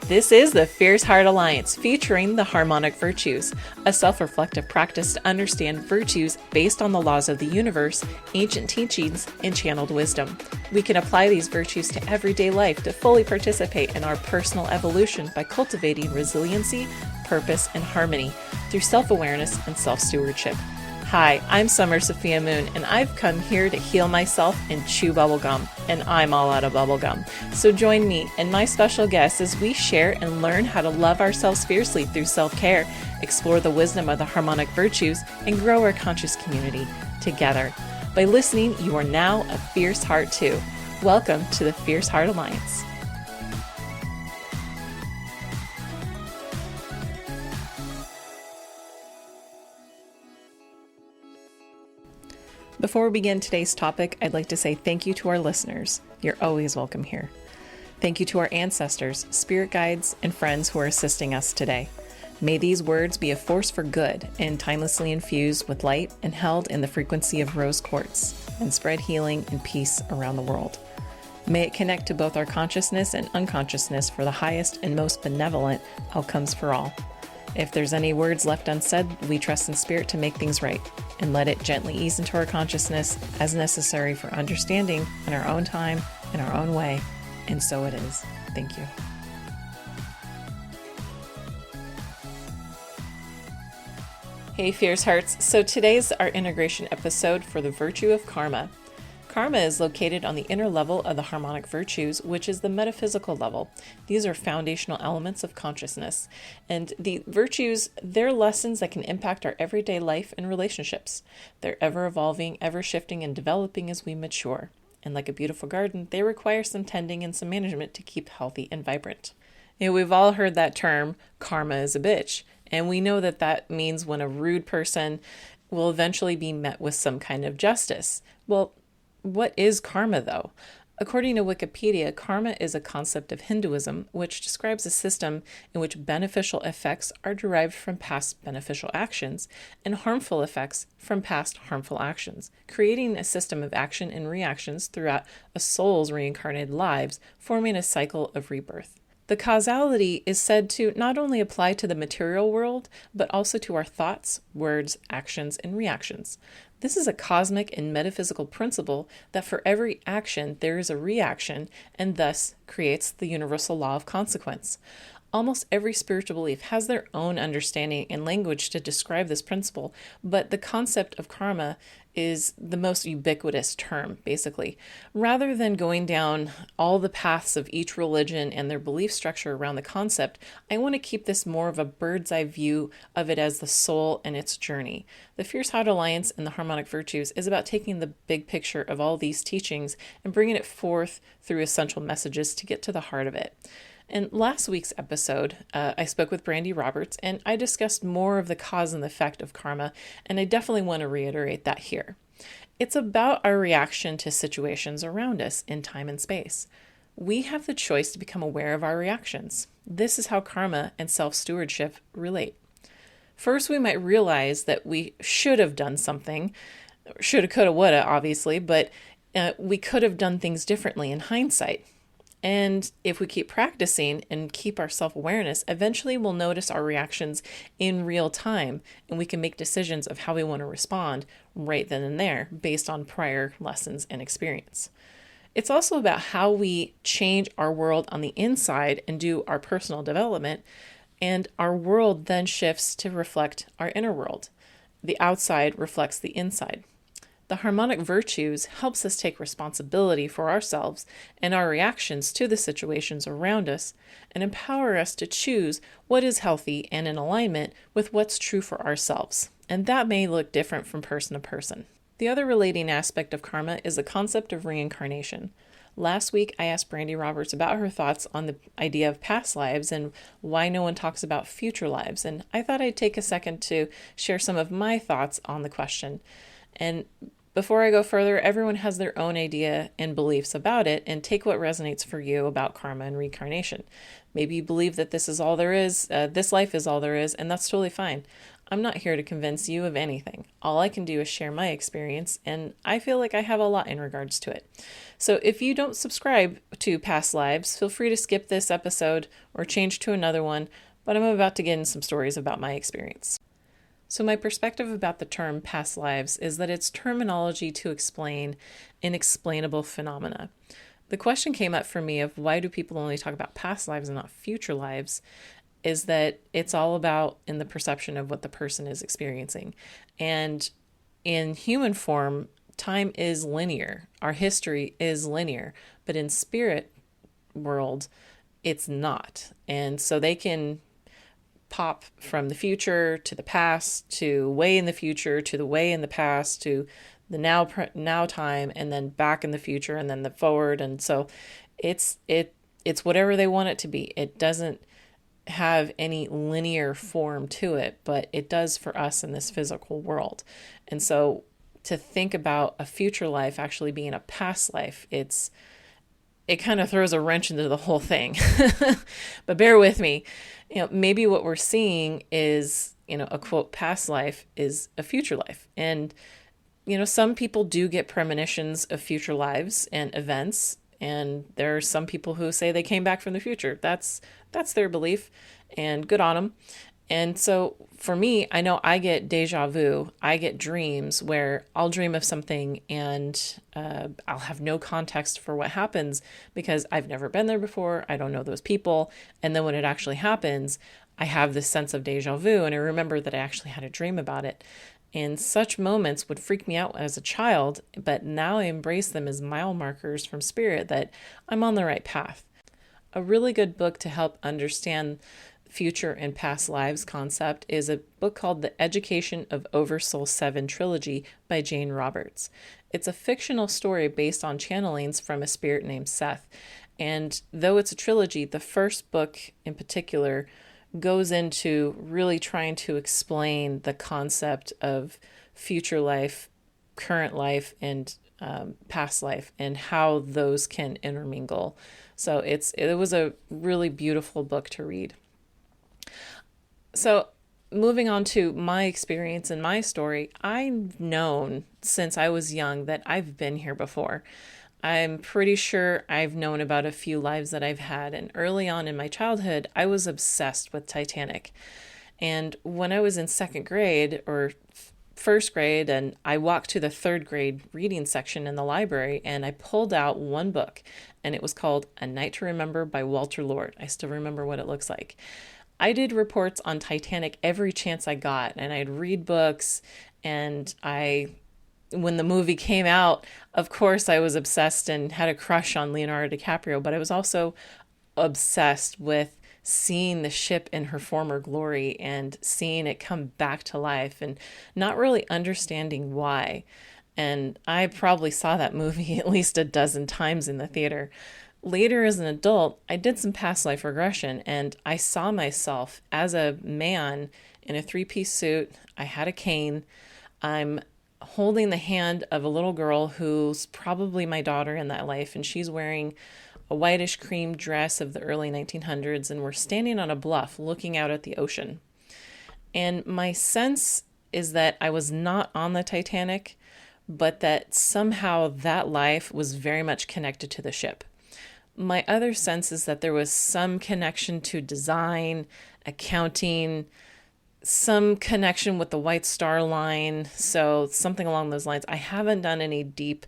This is the Fierce Heart Alliance, featuring the Harmonic Virtues, a self-reflective practice to understand virtues based on the laws of the universe, ancient teachings, and channeled wisdom. We can apply these virtues to everyday life to fully participate in our personal evolution by cultivating resiliency, purpose, and harmony through self-awareness and self-stewardship. Hi, I'm Summer Sophia Moon, and I've come here to heal myself and chew bubblegum, and I'm all out of bubblegum. So join me and my special guests as we share and learn how to love ourselves fiercely through self-care, explore the wisdom of the harmonic virtues, and grow our conscious community together. By listening, you are now a fierce heart too. Welcome to the Fierce Heart Alliance. Before we begin today's topic, I'd like to say thank you to our listeners. You're always welcome here. Thank you to our ancestors, spirit guides, and friends who are assisting us today. May these words be a force for good and timelessly infused with light and held in the frequency of rose quartz and spread healing and peace around the world. May it connect to both our consciousness and unconsciousness for the highest and most benevolent outcomes for all. If there's any words left unsaid, we trust in spirit to make things right and let it gently ease into our consciousness as necessary for understanding in our own time, in our own way. And so it is. Thank you. Hey, Fierce Hearts. So today's our integration episode for the virtue of karma. Karma is located on the inner level of the harmonic virtues, which is the metaphysical level. These are foundational elements of consciousness. And the virtues, they're lessons that can impact our everyday life and relationships. They're ever evolving, ever shifting, and developing as we mature. And like a beautiful garden, they require some tending and some management to keep healthy and vibrant. You know, we've all heard that term, karma is a bitch. And we know that that means when a rude person will eventually be met with some kind of justice. Well, what is karma, though? According to Wikipedia, karma is a concept of Hinduism, which describes a system in which beneficial effects are derived from past beneficial actions and harmful effects from past harmful actions, creating a system of action and reactions throughout a soul's reincarnated lives, forming a cycle of rebirth. The causality is said to not only apply to the material world, but also to our thoughts, words, actions, and reactions. This is a cosmic and metaphysical principle that for every action there is a reaction and thus creates the universal law of consequence. Almost every spiritual belief has their own understanding and language to describe this principle, but the concept of karma is the most ubiquitous term, basically. Rather than going down all the paths of each religion and their belief structure around the concept, I want to keep this more of a bird's eye view of it as the soul and its journey. The Fierce Heart Alliance and the Harmonic Virtues is about taking the big picture of all these teachings and bringing it forth through essential messages to get to the heart of it. In last week's episode, I spoke with Brandy Roberts, and I discussed more of the cause and effect of karma, and I definitely want to reiterate that here. It's about our reaction to situations around us in time and space. We have the choice to become aware of our reactions. This is how karma and self-stewardship relate. First, we might realize that we should have done something, shoulda, coulda, woulda, obviously, but we could have done things differently in hindsight. And if we keep practicing and keep our self-awareness, eventually we'll notice our reactions in real time, and we can make decisions of how we want to respond right then and there based on prior lessons and experience. It's also about how we change our world on the inside and do our personal development, and our world then shifts to reflect our inner world. The outside reflects the inside. The harmonic virtues helps us take responsibility for ourselves and our reactions to the situations around us and empower us to choose what is healthy and in alignment with what's true for ourselves. And that may look different from person to person. The other relating aspect of karma is the concept of reincarnation. Last week, I asked Brandy Roberts about her thoughts on the idea of past lives and why no one talks about future lives. And I thought I'd take a second to share some of my thoughts on the question. And before I go further, everyone has their own idea and beliefs about it, and take what resonates for you about karma and reincarnation. Maybe you believe that this is all there is, this life is all there is, and that's totally fine. I'm not here to convince you of anything. All I can do is share my experience, and I feel like I have a lot in regards to it. So if you don't subscribe to Past Lives, feel free to skip this episode or change to another one, but I'm about to get in some stories about my experience. So my perspective about the term past lives is that it's terminology to explain inexplainable phenomena. The question came up for me of why do people only talk about past lives and not future lives, is that it's all about in the perception of what the person is experiencing. And in human form, time is linear. Our history is linear, but in spirit world, it's not. And so they can pop from the future to the past to way in the future to the way in the past to the now time, and then back in the future and then the forward. And so it's whatever they want it to be. It doesn't have any linear form to it, but it does for us in this physical world. And so to think about a future life actually being a past life, it kind of throws a wrench into the whole thing. But bear with me. Maybe what we're seeing is, a quote, past life is a future life. And, some people do get premonitions of future lives and events. And there are some people who say they came back from the future. That's their belief, and good on them. And so for me, I know I get deja vu. I get dreams where I'll dream of something and I'll have no context for what happens because I've never been there before. I don't know those people. And then when it actually happens, I have this sense of deja vu. And I remember that I actually had a dream about it. And such moments would freak me out as a child, but now I embrace them as mile markers from spirit that I'm on the right path. A really good book to help understand future and past lives concept is a book called The Education of Oversoul 7 Trilogy by Jane Roberts. It's a fictional story based on channelings from a spirit named Seth. And though it's a trilogy, the first book in particular goes into really trying to explain the concept of future life, current life, and past life, and how those can intermingle. So it was a really beautiful book to read. So moving on to my experience and my story, I've known since I was young that I've been here before. I'm pretty sure I've known about a few lives that I've had. And early on in my childhood, I was obsessed with Titanic. And when I was in second grade or first grade, and I walked to the third grade reading section in the library, and I pulled out one book, and it was called A Night to Remember by Walter Lord. I still remember what it looks like. I did reports on Titanic every chance I got, and I'd read books, and when the movie came out, of course I was obsessed and had a crush on Leonardo DiCaprio, but I was also obsessed with seeing the ship in her former glory and seeing it come back to life and not really understanding why. And I probably saw that movie at least a dozen times in the theater. Later as an adult, I did some past life regression, and I saw myself as a man in a three-piece suit. I had a cane. I'm holding the hand of a little girl who's probably my daughter in that life, and she's wearing a whitish cream dress of the early 1900s, and we're standing on a bluff looking out at the ocean. And my sense is that I was not on the Titanic, but that somehow that life was very much connected to the ship. My other sense is that there was some connection to design, accounting, some connection with the White Star Line, so something along those lines. I haven't done any deep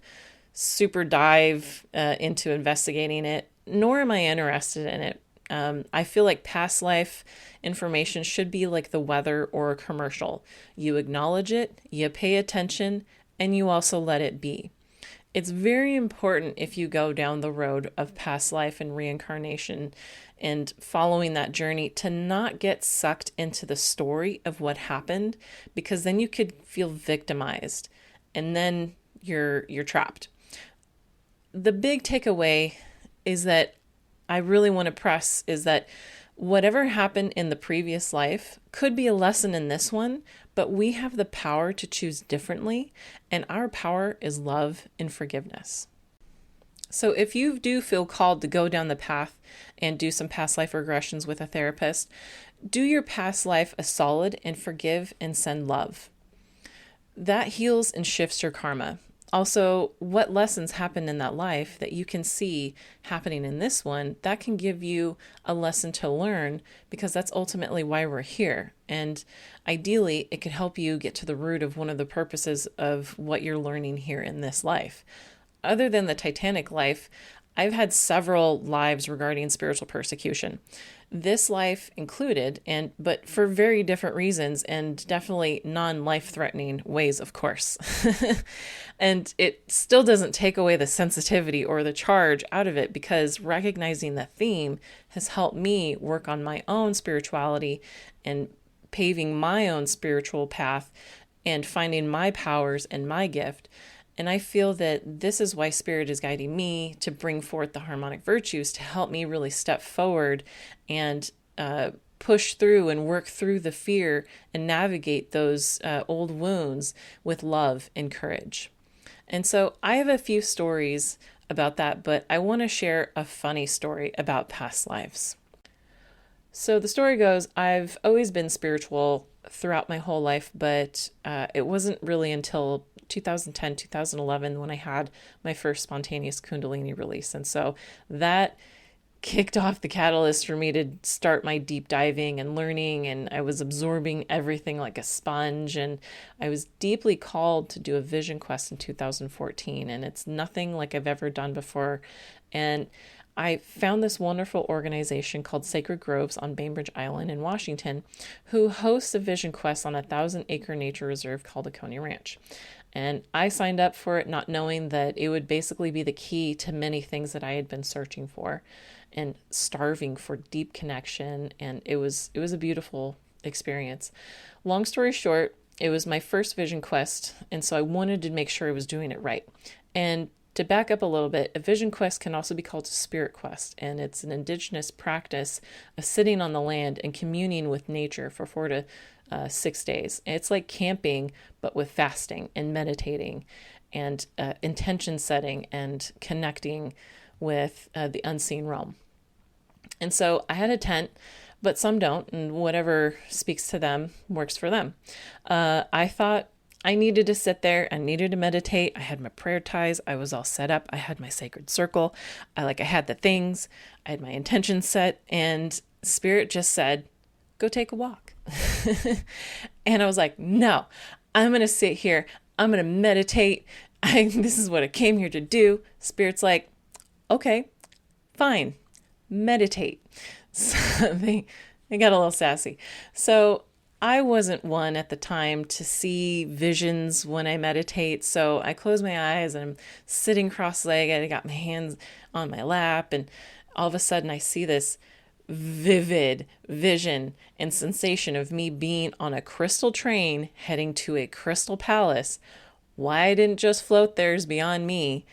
super dive into investigating it, nor am I interested in it. I feel like past life information should be like the weather or a commercial. You acknowledge it, you pay attention, and you also let it be. It's very important if you go down the road of past life and reincarnation and following that journey to not get sucked into the story of what happened, because then you could feel victimized and then you're trapped. The big takeaway is that I really want to press is that whatever happened in the previous life could be a lesson in this one, but we have the power to choose differently, and our power is love and forgiveness. So if you do feel called to go down the path and do some past life regressions with a therapist, do your past life a solid and forgive and send love. That heals and shifts your karma. Also, what lessons happened in that life that you can see happening in this one, that can give you a lesson to learn, because that's ultimately why we're here. And ideally, it could help you get to the root of one of the purposes of what you're learning here in this life. Other than the Titanic life, I've had several lives regarding spiritual persecution. This life included, but for very different reasons, and definitely non-life threatening ways, of course. And it still doesn't take away the sensitivity or the charge out of it, because recognizing the theme has helped me work on my own spirituality and paving my own spiritual path and finding my powers and my gift. And I feel that this is why Spirit is guiding me to bring forth the harmonic virtues to help me really step forward and push through and work through the fear and navigate those old wounds with love and courage. And so I have a few stories about that, but I want to share a funny story about past lives. So the story goes, I've always been spiritual throughout my whole life, but it wasn't really until 2010, 2011 when I had my first spontaneous Kundalini release. And so that kicked off the catalyst for me to start my deep diving and learning, and I was absorbing everything like a sponge, and I was deeply called to do a vision quest in 2014, and it's nothing like I've ever done before. And I found this wonderful organization called Sacred Groves on Bainbridge Island in Washington, who hosts a vision quest on a 1,000-acre nature reserve called Oconee Ranch. And I signed up for it not knowing that it would basically be the key to many things that I had been searching for and starving for deep connection. And it was a beautiful experience. Long story short, it was my first vision quest, and so I wanted to make sure I was doing it right. And to back up a little bit, a vision quest can also be called a spirit quest, and it's an indigenous practice of sitting on the land and communing with nature for 4 to 6 days. And it's like camping, but with fasting and meditating and intention setting and connecting with the unseen realm. And so I had a tent, but some don't, and whatever speaks to them works for them. I thought I needed to sit there. I needed to meditate. I had my prayer ties. I was all set up. I had my sacred circle. I had the things. I had my intention set, and Spirit just said, go take a walk. And I was like, no, I'm going to sit here. I'm going to meditate. This is what I came here to do. Spirit's like, okay, fine, meditate. So they got a little sassy. So I wasn't one at the time to see visions when I meditate. So I close my eyes and I'm sitting cross-legged. I got my hands on my lap, and all of a sudden I see this vivid vision and sensation of me being on a crystal train heading to a crystal palace. Why I didn't just float there is beyond me.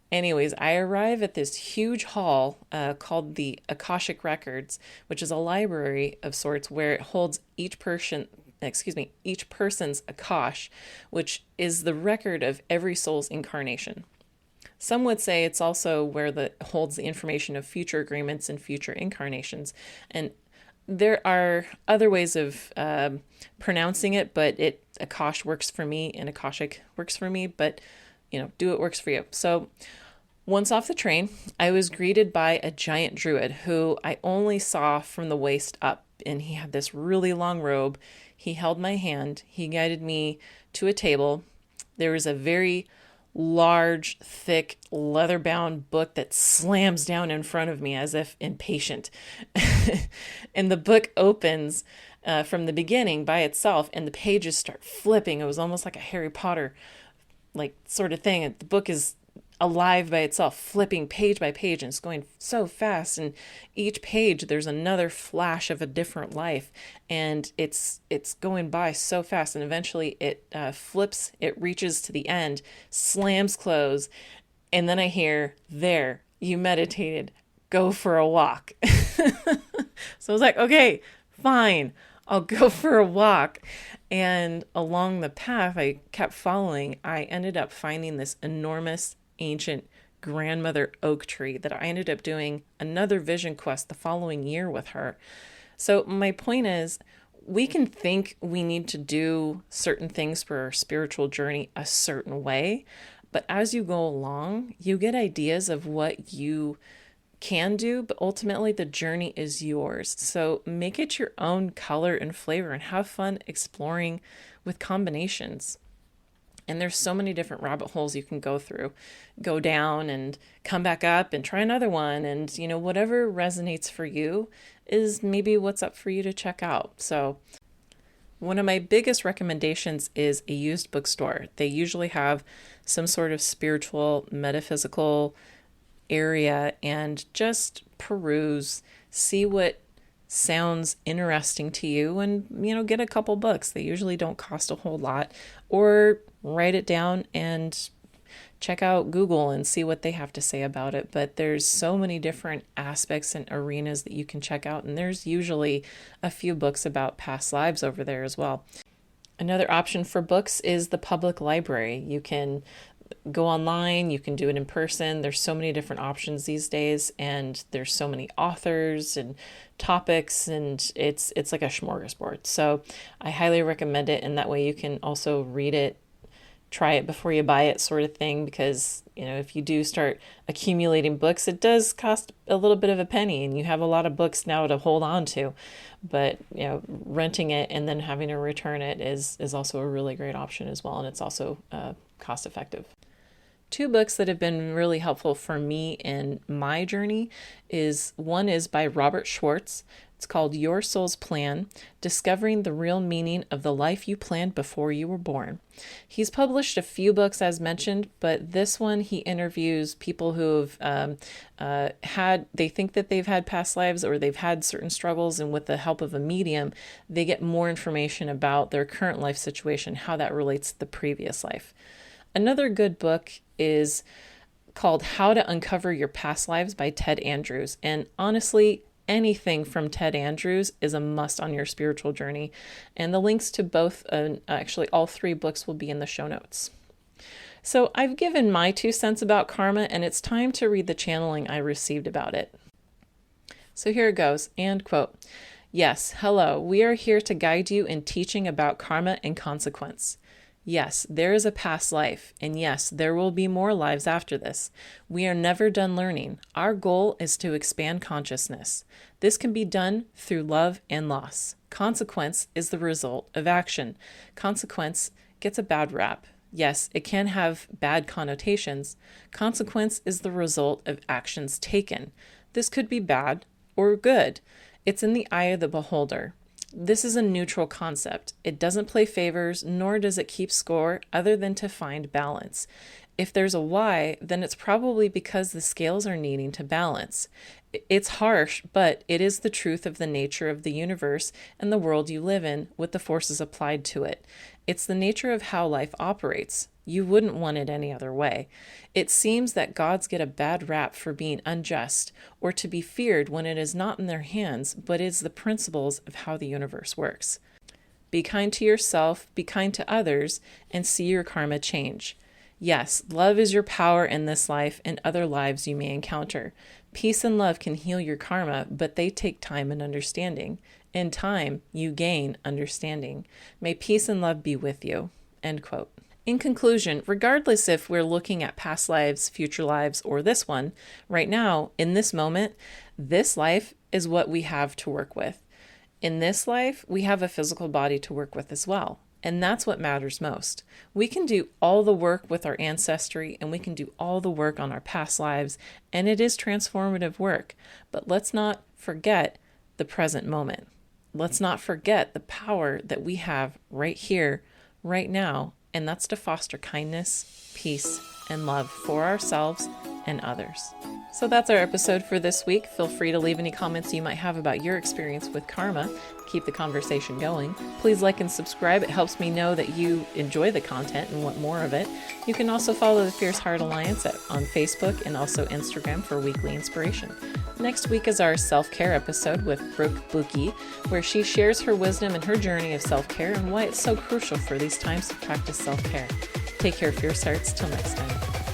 Anyways, I arrive at this huge hall called the Akashic Records, which is a library of sorts where it holds each person's Akash, which is the record of every soul's incarnation. Some would say it's also where it holds the information of future agreements and future incarnations. And there are other ways of pronouncing it, but Akash works for me and Akashic works for me, but do what works for you. So once off the train, I was greeted by a giant druid who I only saw from the waist up, and he had this really long robe. He held my hand. He guided me to a table. There was a very large, thick, leather-bound book that slams down in front of me as if impatient. And the book opens from the beginning by itself, and the pages start flipping. It was almost like a Harry Potter sort of thing. The book is alive by itself, flipping page by page, and it's going so fast, and each page there's another flash of a different life, and it's going by so fast, and eventually it flips, it reaches to the end, slams close, and then I hear, there, you meditated, go for a walk. So I was like, okay, fine, I'll go for a walk. And along the path I kept following, I ended up finding this enormous ancient grandmother oak tree that I ended up doing another vision quest the following year with her. So my point is, we can think we need to do certain things for our spiritual journey a certain way, but as you go along, you get ideas of what you can do, but ultimately the journey is yours. So make it your own color and flavor and have fun exploring with combinations. And there's so many different rabbit holes you can go down and come back up and try another one. And, whatever resonates for you is maybe what's up for you to check out. So one of my biggest recommendations is a used bookstore. They usually have some sort of spiritual, metaphysical area, and just peruse, see what sounds interesting to you, and get a couple books. They usually don't cost a whole lot, or write it down and check out Google and see what they have to say about it. But there's so many different aspects and arenas that you can check out, and there's usually a few books about past lives over there as well. Another option for books is the public library. You can go online, you can do it in person. There's so many different options these days, and there's so many authors and topics, and it's like a smorgasbord. So I highly recommend it, and that way you can also read it, try it before you buy it, sort of thing, because if you do start accumulating books, it does cost a little bit of a penny, and you have a lot of books now to hold on to. But renting it and then having to return it is also a really great option as well, and it's also cost effective. Two books that have been really helpful for me in my journey one is by Robert Schwartz. It's called Your Soul's Plan: Discovering the Real Meaning of the Life You Planned Before You Were Born. He's published a few books as mentioned, but this one he interviews people who've they think that they've had past lives, or they've had certain struggles, and with the help of a medium, they get more information about their current life situation, how that relates to the previous life. Another good book is called How to Uncover Your Past Lives by Ted Andrews. And honestly, anything from Ted Andrews is a must on your spiritual journey. And the links to both, actually all three books, will be in the show notes. So I've given my 2 cents about karma, and it's time to read the channeling I received about it. So here it goes, and quote, "Yes, hello, we are here to guide you in teaching about karma and consequence. Yes, there is a past life, and yes, there will be more lives after this. We are never done learning. Our goal is to expand consciousness. This can be done through love and loss. Consequence is the result of action. Consequence gets a bad rap. Yes, it can have bad connotations. Consequence is the result of actions taken. This could be bad or good. It's in the eye of the beholder. This is a neutral concept. It doesn't play favors, nor does it keep score, other than to find balance. If there's a why, then it's probably because the scales are needing to balance. It's harsh, but it is the truth of the nature of the universe and the world you live in, with the forces applied to it. It's the nature of how life operates. You wouldn't want it any other way. It seems that gods get a bad rap for being unjust, or to be feared when it is not in their hands, but is the principles of how the universe works. Be kind to yourself, be kind to others, and see your karma change. Yes, love is your power in this life and other lives you may encounter. Peace and love can heal your karma, but they take time and understanding. In time, you gain understanding. May peace and love be with you." End quote. In conclusion, regardless if we're looking at past lives, future lives, or this one, right now, in this moment, this life is what we have to work with. In this life, we have a physical body to work with as well. And that's what matters most. We can do all the work with our ancestry, and we can do all the work on our past lives, and it is transformative work. But let's not forget the present moment. Let's not forget the power that we have right here, right now, and that's to foster kindness, peace, and love for ourselves and others. So that's our episode for this week. Feel free to leave any comments you might have about your experience with karma. Keep the conversation going. Please like and subscribe. It helps me know that you enjoy the content and want more of it. You can also follow the Fierce Heart Alliance on Facebook and also Instagram for weekly inspiration. Next week is our self-care episode with Brooke Buki, where she shares her wisdom and her journey of self-care and why it's so crucial for these times to practice self-care. Take care, Fierce Hearts. Till next time.